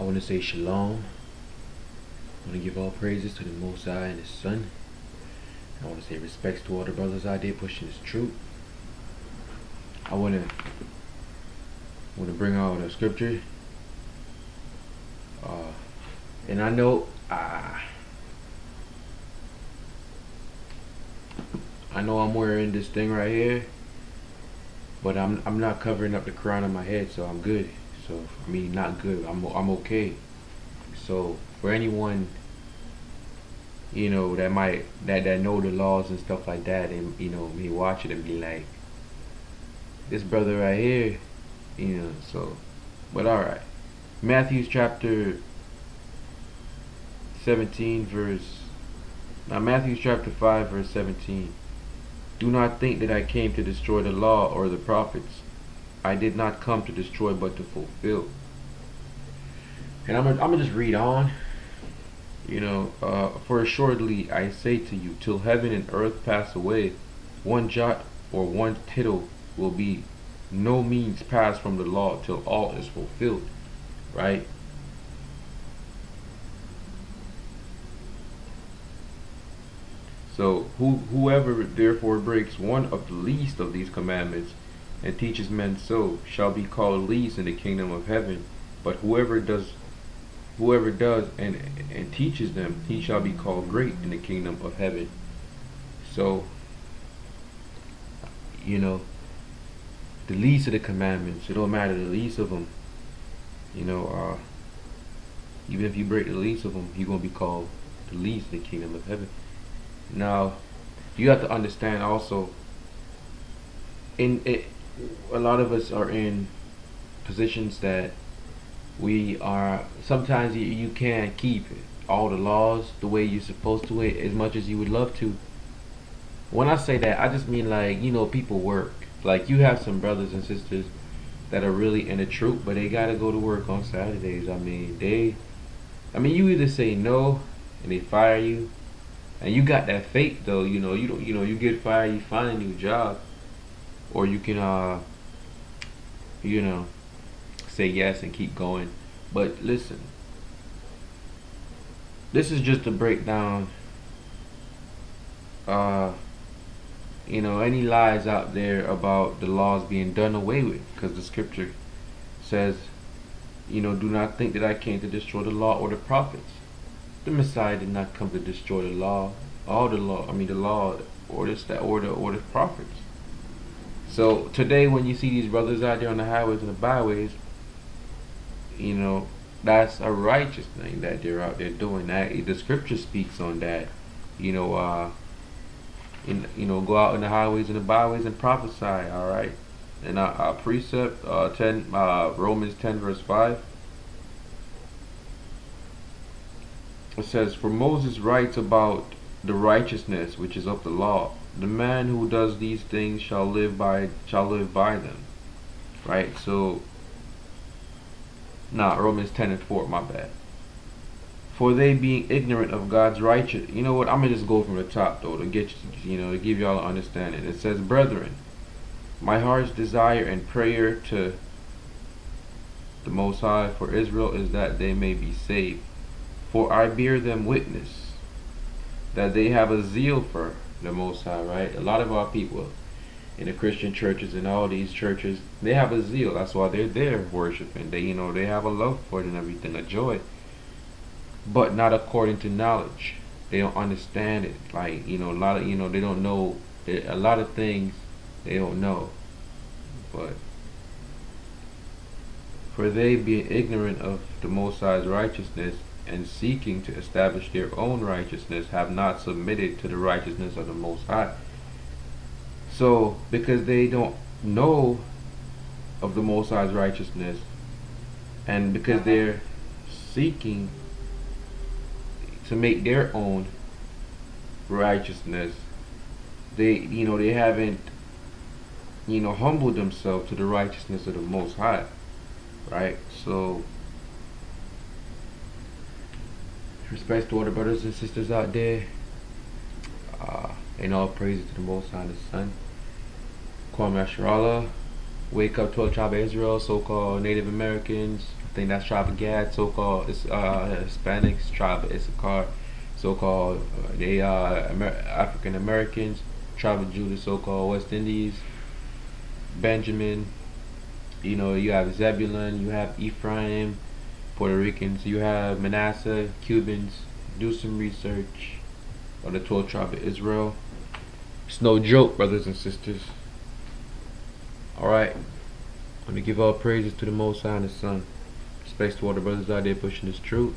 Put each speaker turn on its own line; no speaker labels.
want to say shalom. I want to give all praises to the Most High and His Son. I want to say respects to all the brothers out there pushing this truth. I want to bring out a scripture. And I know I'm wearing this thing right here, but I'm not covering up the crown of my head, so I'm good. So I mean, not good. I'm okay. So for anyone, that know the laws and stuff like that, and me watch it and be like, this brother right here, So, but all right, Matthew chapter 5 verse 17. Do not think that I came to destroy the law or the prophets. I did not come to destroy but to fulfill. And I'm gonna just read on. For assuredly I say to you, till heaven and earth pass away, one jot or one tittle will be no means passed from the law till all is fulfilled. Right? So whoever therefore breaks one of the least of these commandments and teaches men so shall be called least in the kingdom of heaven. But whoever does and teaches them, he shall be called great in the kingdom of heaven. So, the least of the commandments, it don't matter the least of them. Even if you break the least of them, you're gonna be called the least in the kingdom of heaven. Now, you have to understand also, a lot of us are in positions that we are, sometimes you can't keep all the laws the way you're supposed to as much as you would love to. When I say that, I just mean like, people work. Like, you have some brothers and sisters that are really in the truth, but they gotta go to work on Saturdays. I mean, you either say no and they fire you, and you got that fate though, you get fired, you find a new job, or you can say yes and keep going. But listen, this is just to break down any lies out there about the laws being done away with, because the scripture says, do not think that I came to destroy the law or the prophets. The Messiah did not come to destroy the law, the law or the prophets. So today, when you see these brothers out there on the highways and the byways, that's a righteous thing that they're out there doing. That the scripture speaks on that. Go out in the highways and the byways and prophesy. All right, and our precept 10 Romans 10 verse 5. It says, for Moses writes about the righteousness which is of the law. The man who does these things shall live by them. Right? So, Romans 10 and 4, my bad. For they being ignorant of God's righteous. You know what? I'm gonna just go from the top though to get to give y'all an understanding. It says, brethren, my heart's desire and prayer to the Most High for Israel is that they may be saved. For I bear them witness that they have a zeal for the Most High, right? A lot of our people in the Christian churches and all these churches, they have a zeal. That's why they're there worshiping. They have a love for it and everything, a joy. But not according to knowledge. They don't understand it. Like, a lot of, they don't know a lot of things they don't know. But for they being ignorant of the Most High's righteousness, and seeking to establish their own righteousness, have not submitted to the righteousness of the Most High. So, because they don't know of the Most High's righteousness, and because they're seeking to make their own righteousness, they haven't humbled themselves to the righteousness of the Most High, right? So, respect to all the brothers and sisters out there, and all praises to the Most High and His Son. Kwame Asherallah, Wake up 12 tribe of Israel, so-called Native Americans. I think that's tribe of Gad, so-called Hispanics, tribe of Issachar, so-called they African Americans, tribe of Judah, so-called West Indies, Benjamin. You have Zebulun, you have Ephraim, Puerto Ricans, you have Manasseh, Cubans. Do some research on the 12 tribe of Israel. It's no joke, brothers and sisters. Alright. Let me give all praises to the Most High and the Son. Respects to all the brothers out there pushing this truth.